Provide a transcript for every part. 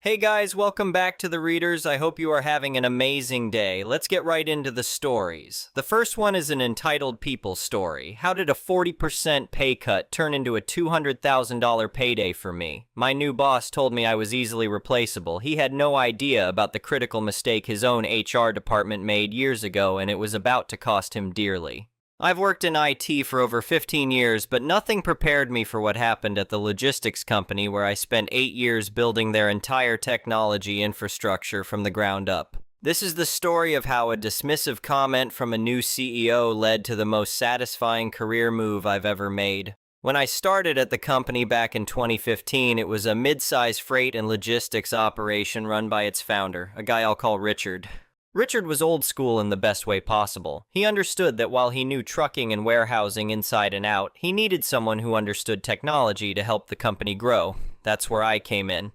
Hey guys, welcome back to the Readers. I hope you are having an amazing day. Let's get right into the stories. The first one is an entitled People story. How did a 40% pay cut turn into a $200,000 payday for me? My new boss told me I was easily replaceable. He had no idea about the critical mistake his own HR department made years ago, and it was about to cost him dearly. I've worked in IT for over 15 years, but nothing prepared me for what happened at the logistics company where I spent 8 years building their entire technology infrastructure from the ground up. This is the story of how a dismissive comment from a new CEO led to the most satisfying career move I've ever made. When I started at the company back in 2015, it was a mid-size freight and logistics operation run by its founder, a guy I'll call Richard. Richard was old school in the best way possible. He understood that while he knew trucking and warehousing inside and out, he needed someone who understood technology to help the company grow. That's where I came in.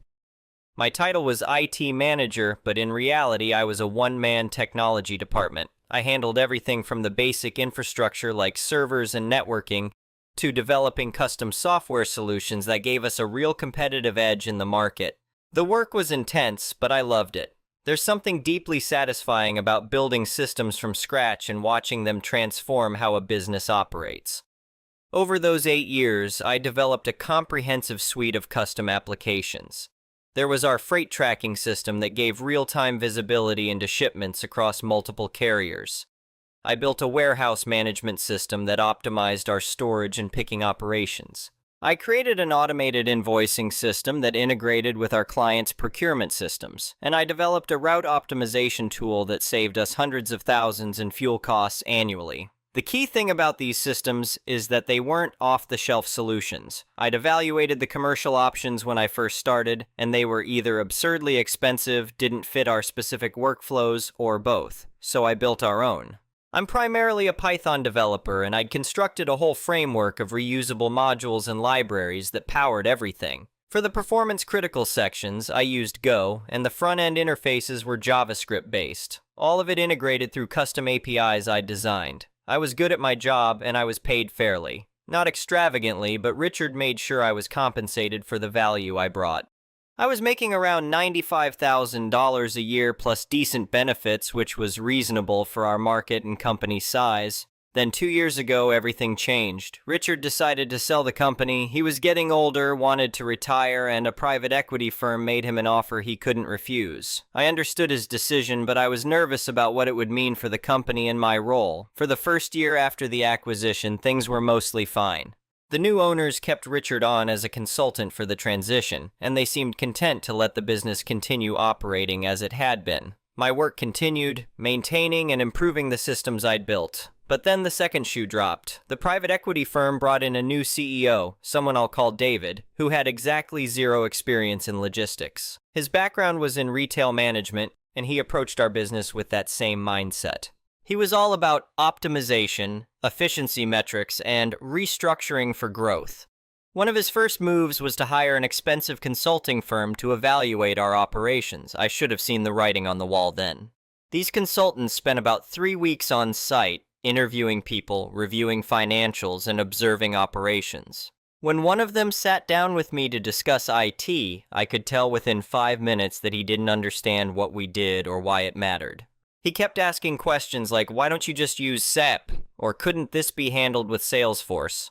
My title was IT manager, but in reality I was a one-man technology department. I handled everything from the basic infrastructure like servers and networking to developing custom software solutions that gave us a real competitive edge in the market. The work was intense, but I loved it. There's something deeply satisfying about building systems from scratch and watching them transform how a business operates. Over those 8 years, I developed a comprehensive suite of custom applications. There was our freight tracking system that gave real-time visibility into shipments across multiple carriers. I built a warehouse management system that optimized our storage and picking operations. I created an automated invoicing system that integrated with our clients' procurement systems, and I developed a route optimization tool that saved us hundreds of thousands in fuel costs annually. The key thing about these systems is that they weren't off-the-shelf solutions. I'd evaluated the commercial options when I first started, and they were either absurdly expensive, didn't fit our specific workflows, or both. So I built our own. I'm primarily a Python developer, and I'd constructed a whole framework of reusable modules and libraries that powered everything. For the performance-critical sections, I used Go, and the front-end interfaces were JavaScript-based. All of it integrated through custom APIs I'd designed. I was good at my job, and I was paid fairly. Not extravagantly, but Richard made sure I was compensated for the value I brought. I was making around $95,000 a year plus decent benefits, which was reasonable for our market and company size. Then 2 years ago, everything changed. Richard decided to sell the company. He was getting older, wanted to retire, and a private equity firm made him an offer he couldn't refuse. I understood his decision, but I was nervous about what it would mean for the company and my role. For the first year after the acquisition, things were mostly fine. The new owners kept Richard on as a consultant for the transition, and they seemed content to let the business continue operating as it had been. My work continued, maintaining and improving the systems I'd built. But then the second shoe dropped. The private equity firm brought in a new CEO, someone I'll call David, who had exactly zero experience in logistics. His background was in retail management, and he approached our business with that same mindset. He was all about optimization, efficiency metrics, and restructuring for growth. One of his first moves was to hire an expensive consulting firm to evaluate our operations. I should have seen the writing on the wall then. These consultants spent about 3 weeks on site, interviewing people, reviewing financials, and observing operations. When one of them sat down with me to discuss IT, I could tell within 5 minutes that he didn't understand what we did or why it mattered. He kept asking questions like, why don't you just use SAP? Or couldn't this be handled with Salesforce?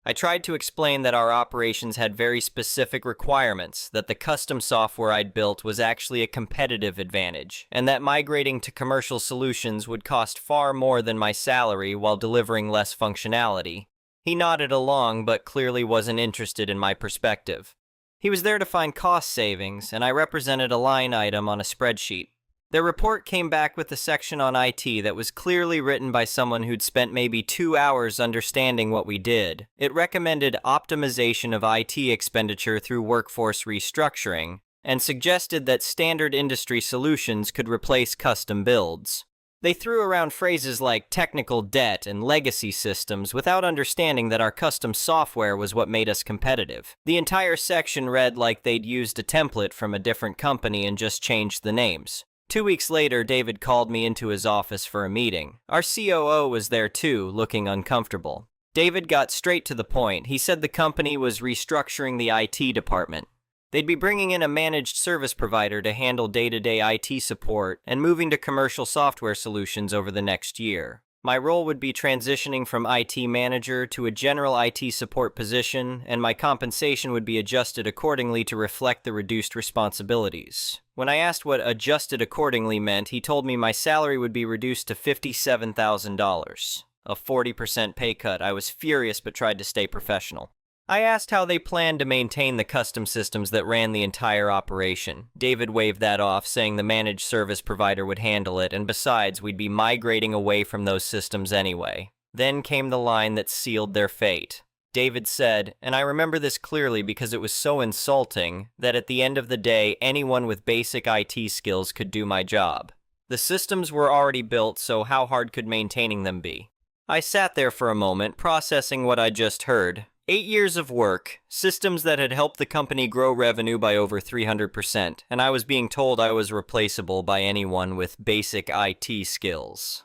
I tried to explain that our operations had very specific requirements, that the custom software I'd built was actually a competitive advantage, and that migrating to commercial solutions would cost far more than my salary while delivering less functionality. He nodded along, but clearly wasn't interested in my perspective. He was there to find cost savings, and I represented a line item on a spreadsheet. Their report came back with a section on IT that was clearly written by someone who'd spent maybe 2 hours understanding what we did. It recommended optimization of IT expenditure through workforce restructuring, and suggested that standard industry solutions could replace custom builds. They threw around phrases like technical debt and legacy systems without understanding that our custom software was what made us competitive. The entire section read like they'd used a template from a different company and just changed the names. 2 weeks later, David called me into his office for a meeting. Our COO was there too, looking uncomfortable. David got straight to the point. He said the company was restructuring the IT department. They'd be bringing in a managed service provider to handle day-to-day IT support and moving to commercial software solutions over the next year. My role would be transitioning from IT manager to a general IT support position, and my compensation would be adjusted accordingly to reflect the reduced responsibilities. When I asked what adjusted accordingly meant, he told me my salary would be reduced to $57,000. A 40% pay cut. I was furious but tried to stay professional. I asked how they planned to maintain the custom systems that ran the entire operation. David waved that off, saying the managed service provider would handle it, and besides, we'd be migrating away from those systems anyway. Then came the line that sealed their fate. David said, and I remember this clearly because it was so insulting, that at the end of the day, anyone with basic IT skills could do my job. The systems were already built, so how hard could maintaining them be? I sat there for a moment, processing what I just heard. 8 years of work, systems that had helped the company grow revenue by over 300%, and I was being told I was replaceable by anyone with basic IT skills.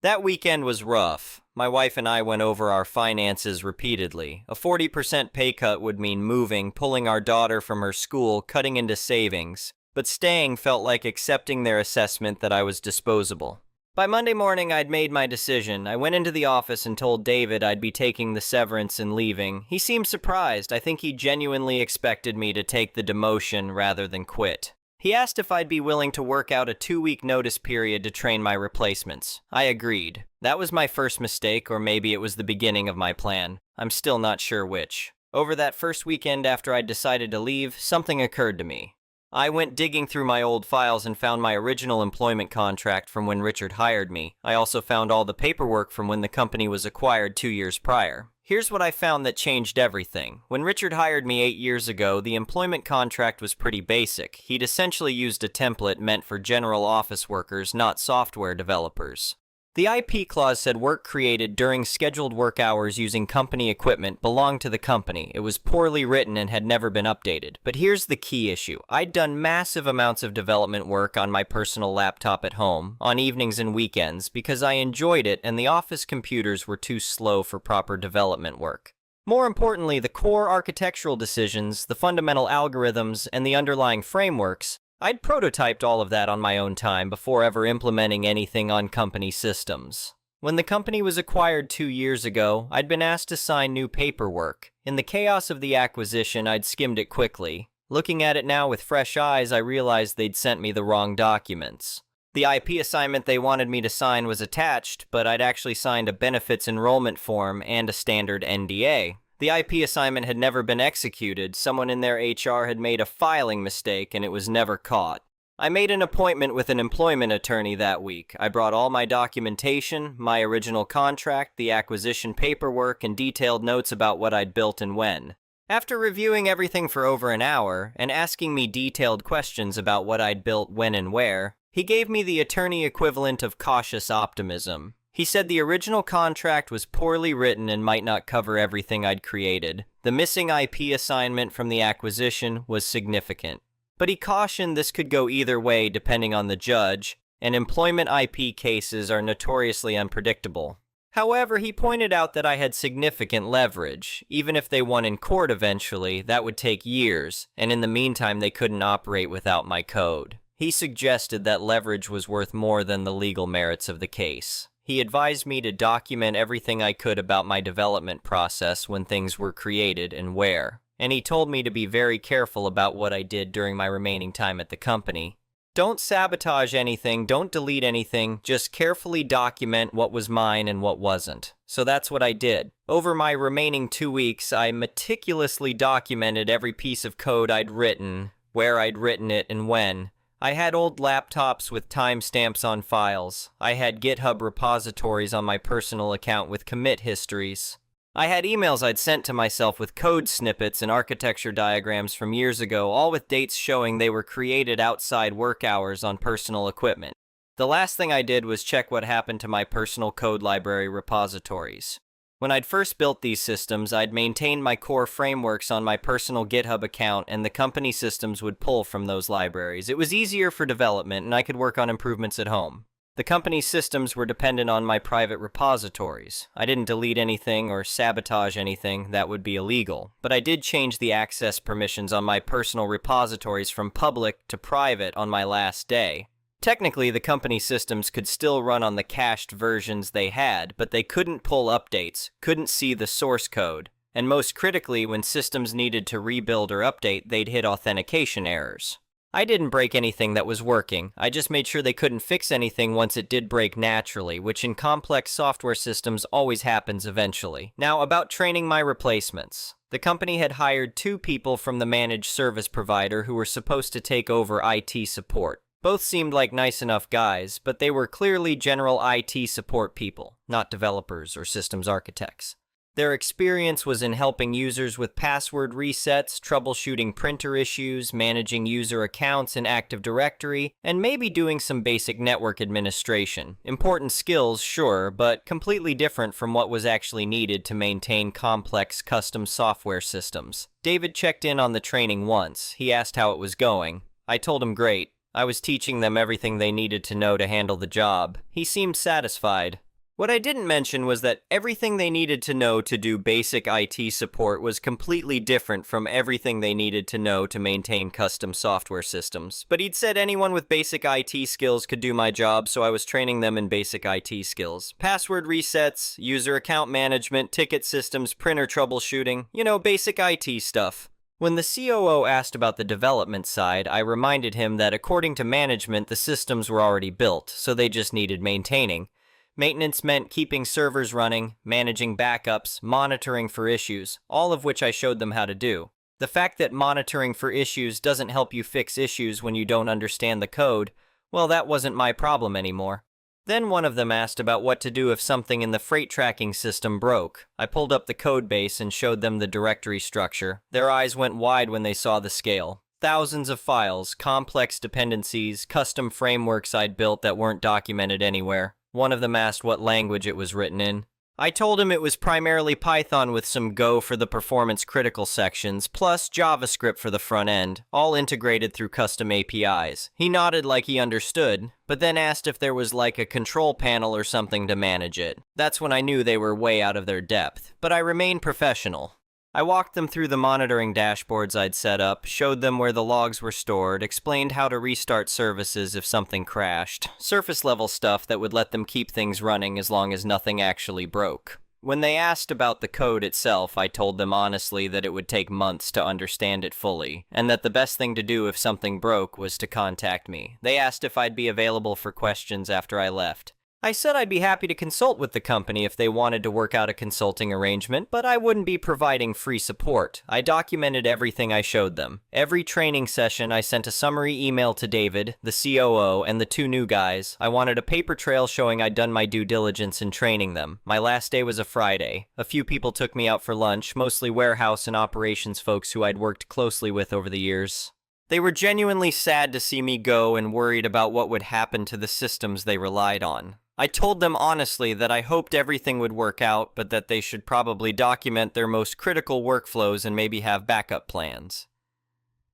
That weekend was rough. My wife and I went over our finances repeatedly. A 40% pay cut would mean moving, pulling our daughter from her school, cutting into savings, but staying felt like accepting their assessment that I was disposable. By Monday morning, I'd made my decision. I went into the office and told David I'd be taking the severance and leaving. He seemed surprised. I think he genuinely expected me to take the demotion rather than quit. He asked if I'd be willing to work out a 2-week notice period to train my replacements. I agreed. That was my first mistake, or maybe it was the beginning of my plan. I'm still not sure which. Over that first weekend after I'd decided to leave, something occurred to me. I went digging through my old files and found my original employment contract from when Richard hired me. I also found all the paperwork from when the company was acquired 2 years prior. Here's what I found that changed everything. When Richard hired me 8 years ago, the employment contract was pretty basic. He'd essentially used a template meant for general office workers, not software developers. The IP clause said work created during scheduled work hours using company equipment belonged to the company. It was poorly written and had never been updated. But here's the key issue. I'd done massive amounts of development work on my personal laptop at home, on evenings and weekends, because I enjoyed it and the office computers were too slow for proper development work. More importantly, the core architectural decisions, the fundamental algorithms, and the underlying frameworks, I'd prototyped all of that on my own time before ever implementing anything on company systems. When the company was acquired 2 years ago, I'd been asked to sign new paperwork. In the chaos of the acquisition, I'd skimmed it quickly. Looking at it now with fresh eyes, I realized they'd sent me the wrong documents. The IP assignment they wanted me to sign was attached, but I'd actually signed a benefits enrollment form and a standard NDA. The IP assignment had never been executed. Someone in their HR had made a filing mistake and it was never caught. I made an appointment with an employment attorney that week. I brought all my documentation, my original contract, the acquisition paperwork, and detailed notes about what I'd built and when. After reviewing everything for over an hour and asking me detailed questions about what I'd built when and where, he gave me the attorney equivalent of cautious optimism. He said the original contract was poorly written and might not cover everything I'd created. The missing IP assignment from the acquisition was significant. But he cautioned this could go either way depending on the judge, and employment IP cases are notoriously unpredictable. However, he pointed out that I had significant leverage. Even if they won in court eventually, that would take years, and in the meantime they couldn't operate without my code. He suggested that leverage was worth more than the legal merits of the case. He advised me to document everything I could about my development process when things were created and where. And he told me to be very careful about what I did during my remaining time at the company. Don't sabotage anything, don't delete anything, just carefully document what was mine and what wasn't. So that's what I did. Over my remaining 2 weeks, I meticulously documented every piece of code I'd written, where I'd written it, and when. I had old laptops with timestamps on files. I had GitHub repositories on my personal account with commit histories. I had emails I'd sent to myself with code snippets and architecture diagrams from years ago, all with dates showing they were created outside work hours on personal equipment. The last thing I did was check what happened to my personal code library repositories. When I'd first built these systems, I'd maintained my core frameworks on my personal GitHub account, and the company systems would pull from those libraries. It was easier for development, and I could work on improvements at home. The company's systems were dependent on my private repositories. I didn't delete anything or sabotage anything that would be illegal, but I did change the access permissions on my personal repositories from public to private on my last day. Technically, the company systems could still run on the cached versions they had, but they couldn't pull updates, couldn't see the source code, and most critically, when systems needed to rebuild or update, they'd hit authentication errors. I didn't break anything that was working, I just made sure they couldn't fix anything once it did break naturally, which in complex software systems always happens eventually. Now, about training my replacements. The company had hired 2 people from the managed service provider who were supposed to take over IT support. Both seemed like nice enough guys, but they were clearly general IT support people, not developers or systems architects. Their experience was in helping users with password resets, troubleshooting printer issues, managing user accounts in Active Directory, and maybe doing some basic network administration. Important skills, sure, but completely different from what was actually needed to maintain complex custom software systems. David checked in on the training once. He asked how it was going. I told him great. I was teaching them everything they needed to know to handle the job. He seemed satisfied. What I didn't mention was that everything they needed to know to do basic IT support was completely different from everything they needed to know to maintain custom software systems. But he'd said anyone with basic IT skills could do my job, so I was training them in basic IT skills. Password resets, user account management, ticket systems, printer troubleshooting, basic IT stuff. When the COO asked about the development side, I reminded him that according to management, the systems were already built, so they just needed maintaining. Maintenance meant keeping servers running, managing backups, monitoring for issues, all of which I showed them how to do. The fact that monitoring for issues doesn't help you fix issues when you don't understand the code, well, that wasn't my problem anymore. Then one of them asked about what to do if something in the freight tracking system broke. I pulled up the code base and showed them the directory structure. Their eyes went wide when they saw the scale. Thousands of files, complex dependencies, custom frameworks I'd built that weren't documented anywhere. One of them asked what language it was written in. I told him it was primarily Python with some Go for the performance-critical sections, plus JavaScript for the front end, all integrated through custom APIs. He nodded like he understood, but then asked if there was like a control panel or something to manage it. That's when I knew they were way out of their depth, but I remained professional. I walked them through the monitoring dashboards I'd set up, showed them where the logs were stored, explained how to restart services if something crashed, surface-level stuff that would let them keep things running as long as nothing actually broke. When they asked about the code itself, I told them honestly that it would take months to understand it fully, and that the best thing to do if something broke was to contact me. They asked if I'd be available for questions after I left. I said I'd be happy to consult with the company if they wanted to work out a consulting arrangement, but I wouldn't be providing free support. I documented everything I showed them. Every training session, I sent a summary email to David, the COO, and the 2 new guys. I wanted a paper trail showing I'd done my due diligence in training them. My last day was a Friday. A few people took me out for lunch, mostly warehouse and operations folks who I'd worked closely with over the years. They were genuinely sad to see me go and worried about what would happen to the systems they relied on. I told them honestly that I hoped everything would work out, but that they should probably document their most critical workflows and maybe have backup plans.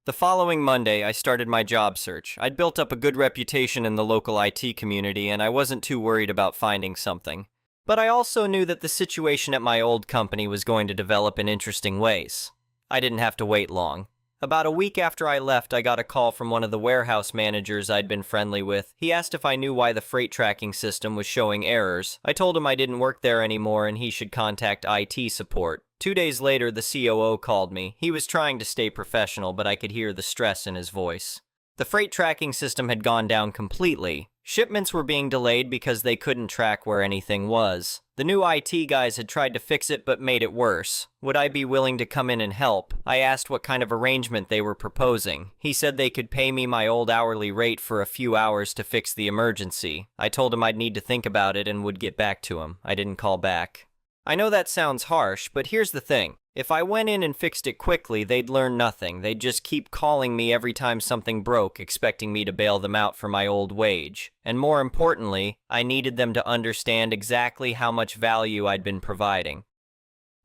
The following Monday, I started my job search. I'd built up a good reputation in the local IT community, and I wasn't too worried about finding something. But I also knew that the situation at my old company was going to develop in interesting ways. I didn't have to wait long. About a week after I left, I got a call from one of the warehouse managers I'd been friendly with. He asked if I knew why the freight tracking system was showing errors. I told him I didn't work there anymore and he should contact IT support. 2 days later, the COO called me. He was trying to stay professional, but I could hear the stress in his voice. The freight tracking system had gone down completely. Shipments were being delayed because they couldn't track where anything was. The new IT guys had tried to fix it but made it worse. Would I be willing to come in and help? I asked what kind of arrangement they were proposing. He said they could pay me my old hourly rate for a few hours to fix the emergency. I told him I'd need to think about it and would get back to him. I didn't call back. I know that sounds harsh, but here's the thing. If I went in and fixed it quickly, they'd learn nothing. They'd just keep calling me every time something broke, expecting me to bail them out for my old wage. And more importantly, I needed them to understand exactly how much value I'd been providing.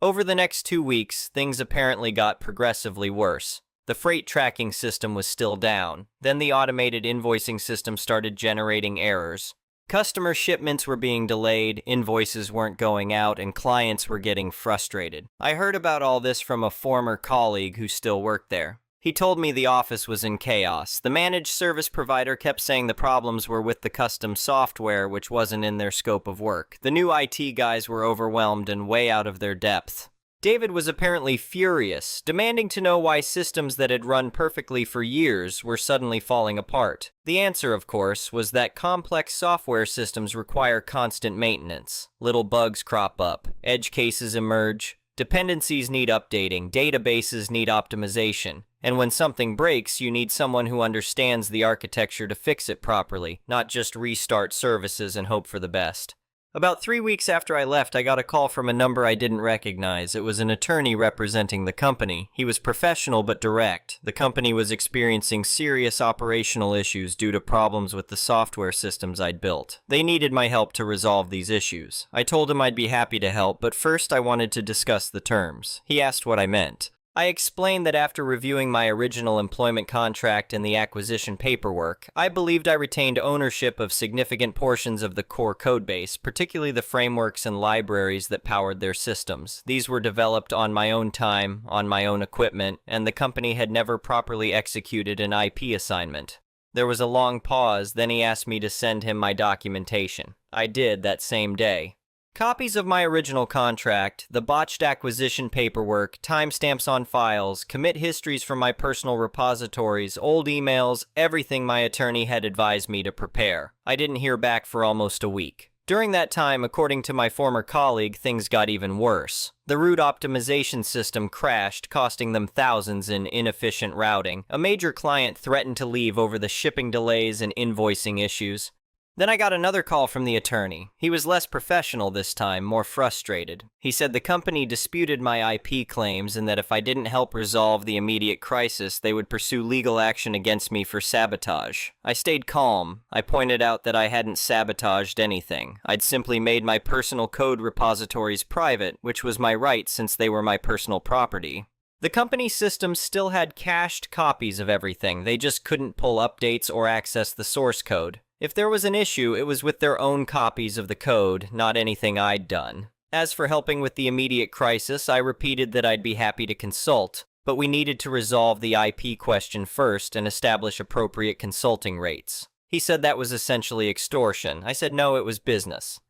Over the next 2 weeks, things apparently got progressively worse. The freight tracking system was still down. Then the automated invoicing system started generating errors. Customer shipments were being delayed, invoices weren't going out, and clients were getting frustrated. I heard about all this from a former colleague who still worked there. He told me the office was in chaos. The managed service provider kept saying the problems were with the custom software, which wasn't in their scope of work. The new IT guys were overwhelmed and way out of their depth. David was apparently furious, demanding to know why systems that had run perfectly for years were suddenly falling apart. The answer, of course, was that complex software systems require constant maintenance. Little bugs crop up, edge cases emerge, dependencies need updating, databases need optimization. And when something breaks, you need someone who understands the architecture to fix it properly, not just restart services and hope for the best. About 3 weeks after I left, I got a call from a number I didn't recognize. It was an attorney representing the company. He was professional but direct. The company was experiencing serious operational issues due to problems with the software systems I'd built. They needed my help to resolve these issues. I told him I'd be happy to help, but first I wanted to discuss the terms. He asked what I meant. I explained that after reviewing my original employment contract and the acquisition paperwork, I believed I retained ownership of significant portions of the core codebase, particularly the frameworks and libraries that powered their systems. These were developed on my own time, on my own equipment, and the company had never properly executed an IP assignment. There was a long pause, then he asked me to send him my documentation. I did that same day. Copies of my original contract, the botched acquisition paperwork, timestamps on files, commit histories from my personal repositories, old emails, everything my attorney had advised me to prepare. I didn't hear back for almost a week. During that time, according to my former colleague, things got even worse. The route optimization system crashed, costing them thousands in inefficient routing. A major client threatened to leave over the shipping delays and invoicing issues. Then I got another call from the attorney. He was less professional this time, more frustrated. He said the company disputed my IP claims and that if I didn't help resolve the immediate crisis, they would pursue legal action against me for sabotage. I stayed calm. I pointed out that I hadn't sabotaged anything. I'd simply made my personal code repositories private, which was my right since they were my personal property. The company's systems still had cached copies of everything. They just couldn't pull updates or access the source code. If there was an issue, it was with their own copies of the code, not anything I'd done. As for helping with the immediate crisis, I repeated that I'd be happy to consult, but we needed to resolve the IP question first and establish appropriate consulting rates. He said that was essentially extortion. I said no, it was business.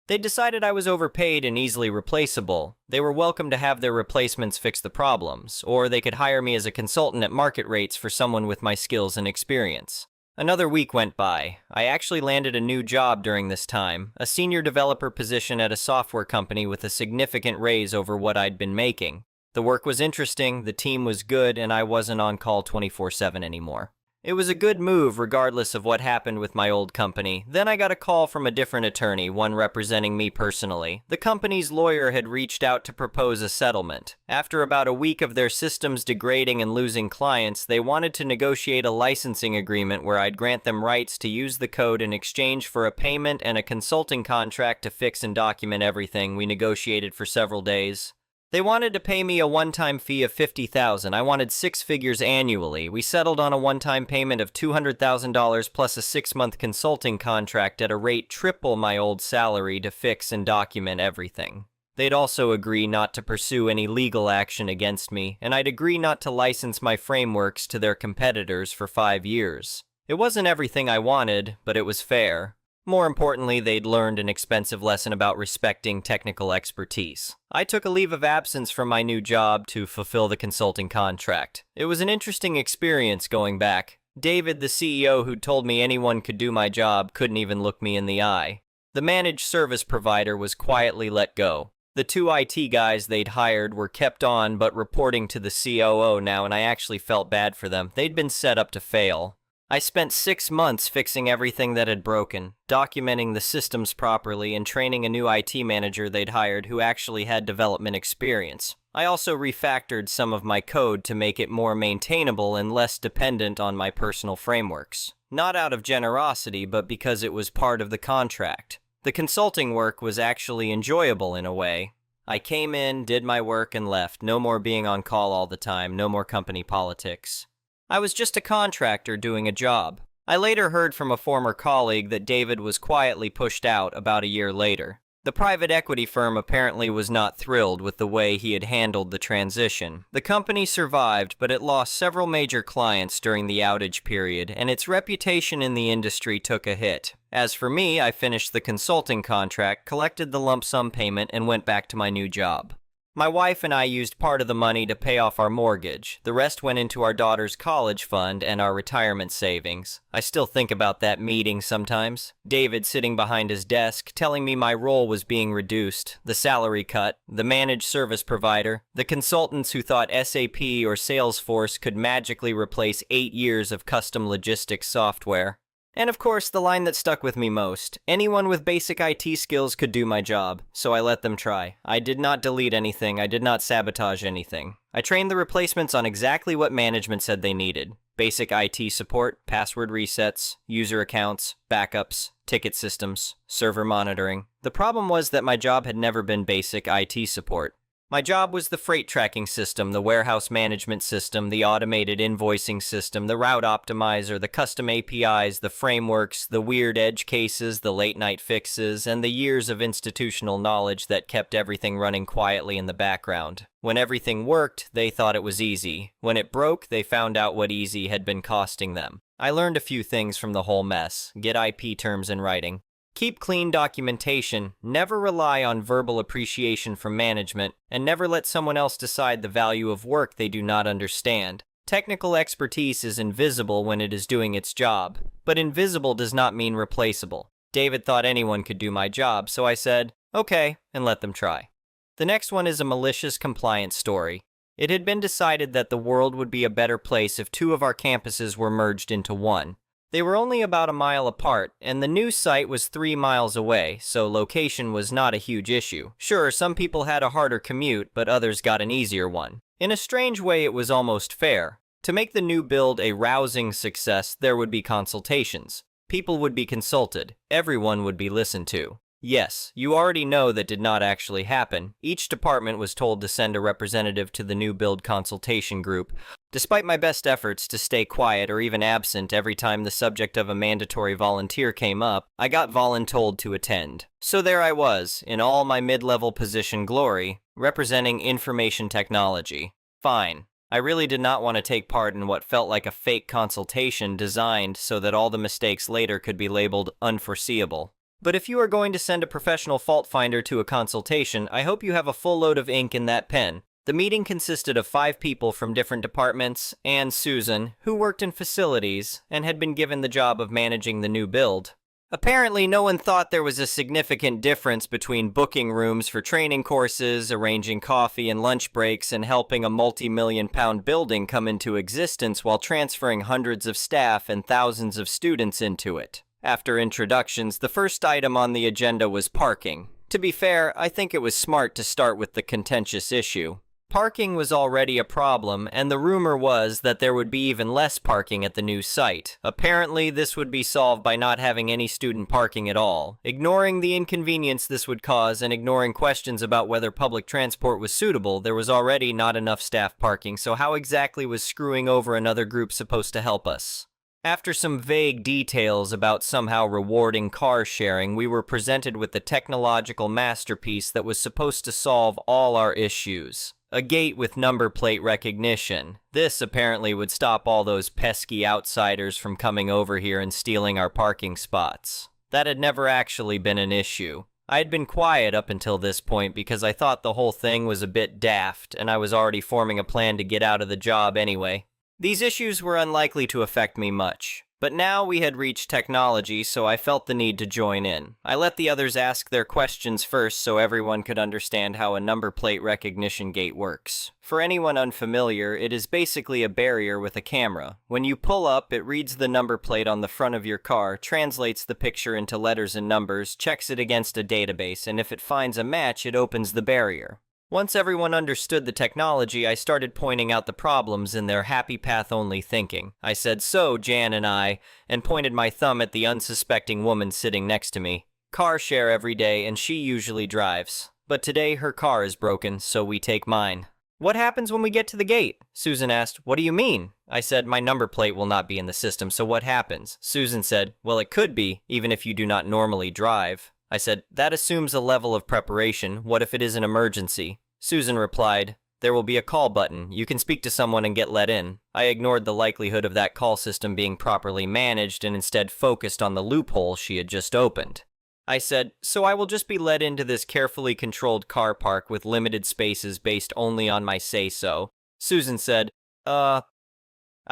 They decided I was overpaid and easily replaceable. They were welcome to have their replacements fix the problems, or they could hire me as a consultant at market rates for someone with my skills and experience. Another week went by. I actually landed a new job during this time, a senior developer position at a software company with a significant raise over what I'd been making. The work was interesting, the team was good, and I wasn't on call 24/7 anymore. It was a good move regardless of what happened with my old company. Then I got a call from a different attorney, one representing me personally. The company's lawyer had reached out to propose a settlement. After about a week of their systems degrading and losing clients, they wanted to negotiate a licensing agreement where I'd grant them rights to use the code in exchange for a payment and a consulting contract to fix and document everything. We negotiated for several days. They wanted to pay me a one-time fee of $50,000. I wanted 6 figures annually. We settled on a one-time payment of $200,000 plus a 6-month consulting contract at a rate triple my old salary to fix and document everything. They'd also agree not to pursue any legal action against me, and I'd agree not to license my frameworks to their competitors for 5 years. It wasn't everything I wanted, but it was fair. More importantly, they'd learned an expensive lesson about respecting technical expertise. I took a leave of absence from my new job to fulfill the consulting contract. It was an interesting experience going back. David, the CEO who told me anyone could do my job, couldn't even look me in the eye. The managed service provider was quietly let go. The 2 IT guys they'd hired were kept on but reporting to the COO now, and I actually felt bad for them. They'd been set up to fail. I spent 6 months fixing everything that had broken, documenting the systems properly, and training a new IT manager they'd hired who actually had development experience. I also refactored some of my code to make it more maintainable and less dependent on my personal frameworks. Not out of generosity, but because it was part of the contract. The consulting work was actually enjoyable in a way. I came in, did my work, and left. No more being on call all the time, no more company politics. I was just a contractor doing a job. I later heard from a former colleague that David was quietly pushed out about a year later. The private equity firm apparently was not thrilled with the way he had handled the transition. The company survived, but it lost several major clients during the outage period, and its reputation in the industry took a hit. As for me, I finished the consulting contract, collected the lump sum payment, and went back to my new job. My wife and I used part of the money to pay off our mortgage. The rest went into our daughter's college fund and our retirement savings. I still think about that meeting sometimes. David sitting behind his desk, telling me my role was being reduced, the salary cut, the managed service provider, the consultants who thought SAP or Salesforce could magically replace 8 years of custom logistics software. And of course, the line that stuck with me most: anyone with basic IT skills could do my job, so I let them try. I did not delete anything, I did not sabotage anything. I trained the replacements on exactly what management said they needed: basic IT support, password resets, user accounts, backups, ticket systems, server monitoring. The problem was that my job had never been basic IT support. My job was the freight tracking system, the warehouse management system, the automated invoicing system, the route optimizer, the custom APIs, the frameworks, the weird edge cases, the late-night fixes, and the years of institutional knowledge that kept everything running quietly in the background. When everything worked, they thought it was easy. When it broke, they found out what easy had been costing them. I learned a few things from the whole mess. Get IP terms in writing. Keep clean documentation, never rely on verbal appreciation from management, and never let someone else decide the value of work they do not understand. Technical expertise is invisible when it is doing its job, but invisible does not mean replaceable. David thought anyone could do my job, so I said, okay, and let them try. The next one is a malicious compliance story. It had been decided that the world would be a better place if 2 of our campuses were merged into one. They were only about a mile apart, and the new site was 3 miles away, so location was not a huge issue. Sure, some people had a harder commute, but others got an easier one. In a strange way, it was almost fair. To make the new build a rousing success, there would be consultations. People would be consulted. Everyone would be listened to. Yes, you already know that did not actually happen. Each department was told to send a representative to the new build consultation group. Despite my best efforts to stay quiet or even absent every time the subject of a mandatory volunteer came up, I got voluntold to attend. So there I was, in all my mid-level position glory, representing information technology. Fine. I really did not want to take part in what felt like a fake consultation designed so that all the mistakes later could be labeled unforeseeable. But if you are going to send a professional fault finder to a consultation, I hope you have a full load of ink in that pen. The meeting consisted of 5 people from different departments, and Susan, who worked in facilities and had been given the job of managing the new build. Apparently, no one thought there was a significant difference between booking rooms for training courses, arranging coffee and lunch breaks, and helping a multi-million-pound building come into existence while transferring hundreds of staff and thousands of students into it. After introductions, the first item on the agenda was parking. To be fair, I think it was smart to start with the contentious issue. Parking was already a problem, and the rumor was that there would be even less parking at the new site. Apparently, this would be solved by not having any student parking at all. Ignoring the inconvenience this would cause and ignoring questions about whether public transport was suitable, there was already not enough staff parking, so how exactly was screwing over another group supposed to help us? After some vague details about somehow rewarding car sharing, we were presented with the technological masterpiece that was supposed to solve all our issues. A gate with number plate recognition. This apparently would stop all those pesky outsiders from coming over here and stealing our parking spots. That had never actually been an issue. I had been quiet up until this point because I thought the whole thing was a bit daft, and I was already forming a plan to get out of the job anyway. These issues were unlikely to affect me much, but now we had reached technology, so I felt the need to join in. I let the others ask their questions first so everyone could understand how a number plate recognition gate works. For anyone unfamiliar, it is basically a barrier with a camera. When you pull up, it reads the number plate on the front of your car, translates the picture into letters and numbers, checks it against a database, and if it finds a match, it opens the barrier. Once everyone understood the technology, I started pointing out the problems in their happy path-only thinking. I said, "So, Jan and I," and pointed my thumb at the unsuspecting woman sitting next to me. "Car share every day, and she usually drives. But today her car is broken, so we take mine." What happens when we get to the gate? Susan asked. What do you mean? I said, my number plate will not be in the system, so what happens? Susan said, well, it could be, even if you do not normally drive. I said, that assumes a level of preparation. What if it is an emergency? Susan replied, there will be a call button. You can speak to someone and get let in. I ignored the likelihood of that call system being properly managed and instead focused on the loophole she had just opened. I said, so I will just be let into this carefully controlled car park with limited spaces based only on my say-so. Susan said, I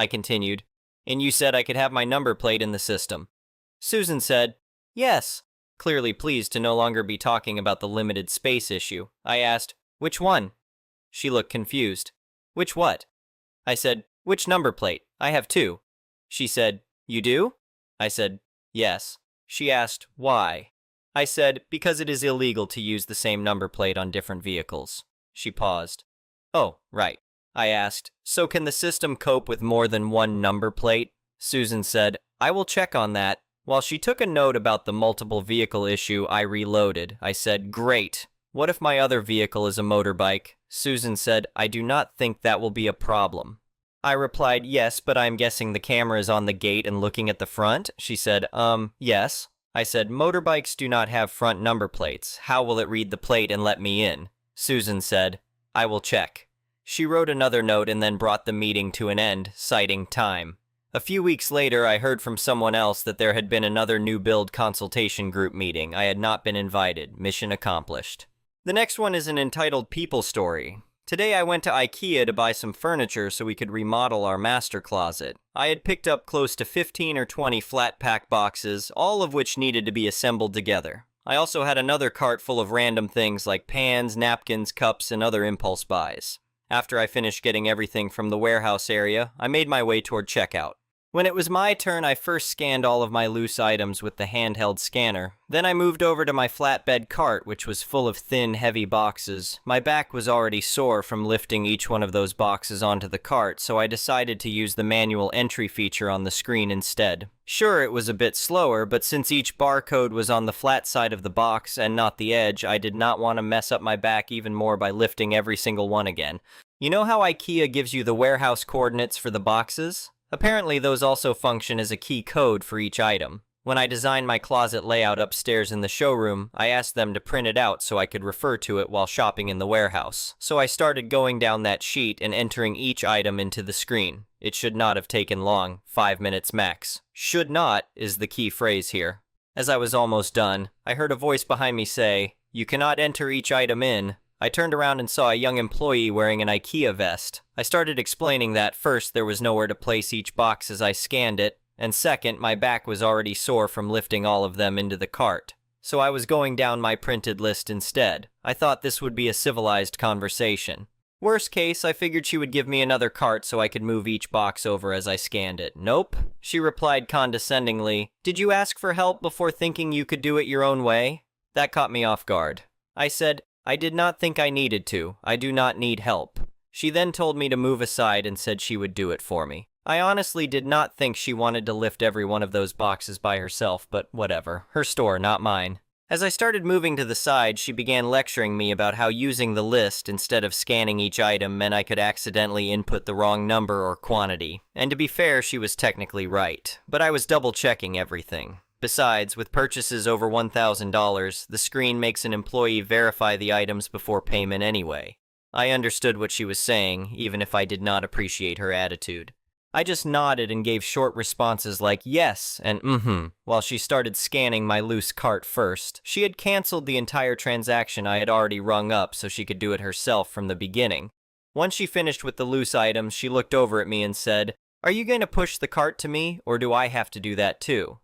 continued, and you said I could have my number plate in the system. Susan said, yes, clearly pleased to no longer be talking about the limited space issue. I asked, which one? She looked confused. Which what? I said, which number plate? I have two. She said, you do? I said, yes. She asked, why? I said, because it is illegal to use the same number plate on different vehicles. She paused. Oh, right. I asked, so can the system cope with more than one number plate? Susan said, I will check on that. While she took a note about the multiple vehicle issue, I reloaded. I said, great. What if my other vehicle is a motorbike? Susan said, I do not think that will be a problem. I replied, yes, but I'm guessing the camera is on the gate and looking at the front? She said, yes. I said, motorbikes do not have front number plates. How will it read the plate and let me in? Susan said, I will check. She wrote another note and then brought the meeting to an end, citing time. A few weeks later, I heard from someone else that there had been another new build consultation group meeting. I had not been invited. Mission accomplished. The next one is an entitled People Story. Today I went to IKEA to buy some furniture so we could remodel our master closet. I had picked up close to 15 or 20 flat pack boxes, all of which needed to be assembled together. I also had another cart full of random things like pans, napkins, cups, and other impulse buys. After I finished getting everything from the warehouse area, I made my way toward checkout. When it was my turn, I first scanned all of my loose items with the handheld scanner. Then I moved over to my flatbed cart, which was full of thin, heavy boxes. My back was already sore from lifting each one of those boxes onto the cart, so I decided to use the manual entry feature on the screen instead. Sure, it was a bit slower, but since each barcode was on the flat side of the box and not the edge, I did not want to mess up my back even more by lifting every single one again. You know how IKEA gives you the warehouse coordinates for the boxes? Apparently, those also function as a key code for each item. When I designed my closet layout upstairs in the showroom, I asked them to print it out so I could refer to it while shopping in the warehouse. So I started going down that sheet and entering each item into the screen. It should not have taken long, 5 minutes max. Should not is the key phrase here. As I was almost done, I heard a voice behind me say, "You cannot enter each item in." I turned around and saw a young employee wearing an IKEA vest. I started explaining that first, there was nowhere to place each box as I scanned it, and second, my back was already sore from lifting all of them into the cart. So I was going down my printed list instead. I thought this would be a civilized conversation. Worst case, I figured she would give me another cart so I could move each box over as I scanned it. Nope. She replied condescendingly, "Did you ask for help before thinking you could do it your own way?" That caught me off guard. I said, "I did not think I needed to. I do not need help." She then told me to move aside and said she would do it for me. I honestly did not think she wanted to lift every one of those boxes by herself, but whatever. Her store, not mine. As I started moving to the side, she began lecturing me about how using the list instead of scanning each item meant I could accidentally input the wrong number or quantity. And to be fair, she was technically right, but I was double-checking everything. Besides, with purchases over $1,000, the screen makes an employee verify the items before payment anyway. I understood what she was saying, even if I did not appreciate her attitude. I just nodded and gave short responses like yes and while she started scanning my loose cart first. She had canceled the entire transaction I had already rung up so she could do it herself from the beginning. Once she finished with the loose items, she looked over at me and said, "Are you going to push the cart to me, or do I have to do that too?"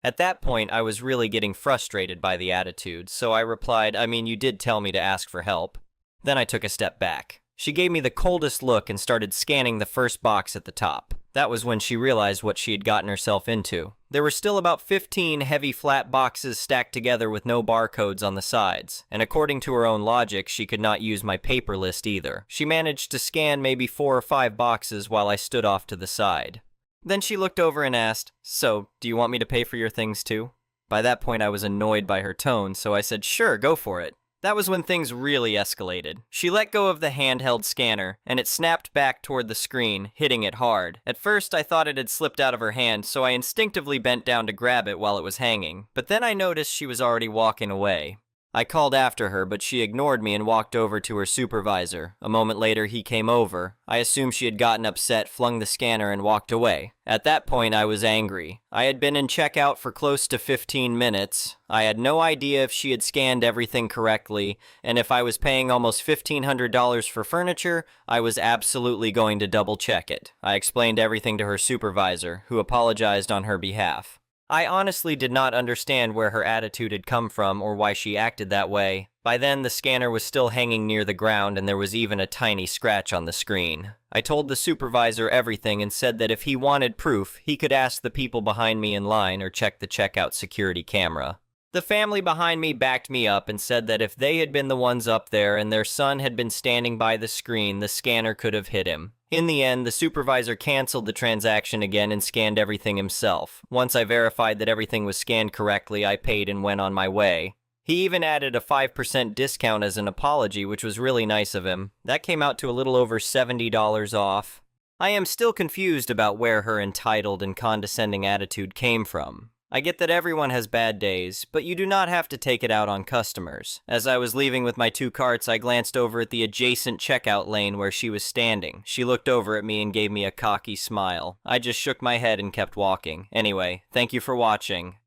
At that point, I was really getting frustrated by the attitude, so I replied, "I mean, you did tell me to ask for help." Then I took a step back. She gave me the coldest look and started scanning the first box at the top. That was when she realized what she had gotten herself into. There were still about 15 heavy flat boxes stacked together with no barcodes on the sides, and according to her own logic, she could not use my paper list either. She managed to scan maybe 4 or 5 boxes while I stood off to the side. Then she looked over and asked, "So, do you want me to pay for your things too?" By that point, I was annoyed by her tone, so I said, "Sure, go for it." That was when things really escalated. She let go of the handheld scanner, and it snapped back toward the screen, hitting it hard. At first, I thought it had slipped out of her hand, so I instinctively bent down to grab it while it was hanging. But then I noticed she was already walking away. I called after her, but she ignored me and walked over to her supervisor. A moment later, he came over. I assumed she had gotten upset, flung the scanner, and walked away. At that point, I was angry. I had been in checkout for close to 15 minutes. I had no idea if she had scanned everything correctly, and if I was paying almost $1,500 for furniture, I was absolutely going to double check it. I explained everything to her supervisor, who apologized on her behalf. I honestly did not understand where her attitude had come from or why she acted that way. By then, the scanner was still hanging near the ground and there was even a tiny scratch on the screen. I told the supervisor everything and said that if he wanted proof, he could ask the people behind me in line or check the checkout security camera. The family behind me backed me up and said that if they had been the ones up there and their son had been standing by the screen, the scanner could have hit him. In the end, the supervisor canceled the transaction again and scanned everything himself. Once I verified that everything was scanned correctly, I paid and went on my way. He even added a 5% discount as an apology, which was really nice of him. That came out to a little over $70 off. I am still confused about where her entitled and condescending attitude came from. I get that everyone has bad days, but you do not have to take it out on customers. As I was leaving with my 2 carts, I glanced over at the adjacent checkout lane where she was standing. She looked over at me and gave me a cocky smile. I just shook my head and kept walking. Anyway, thank you for watching.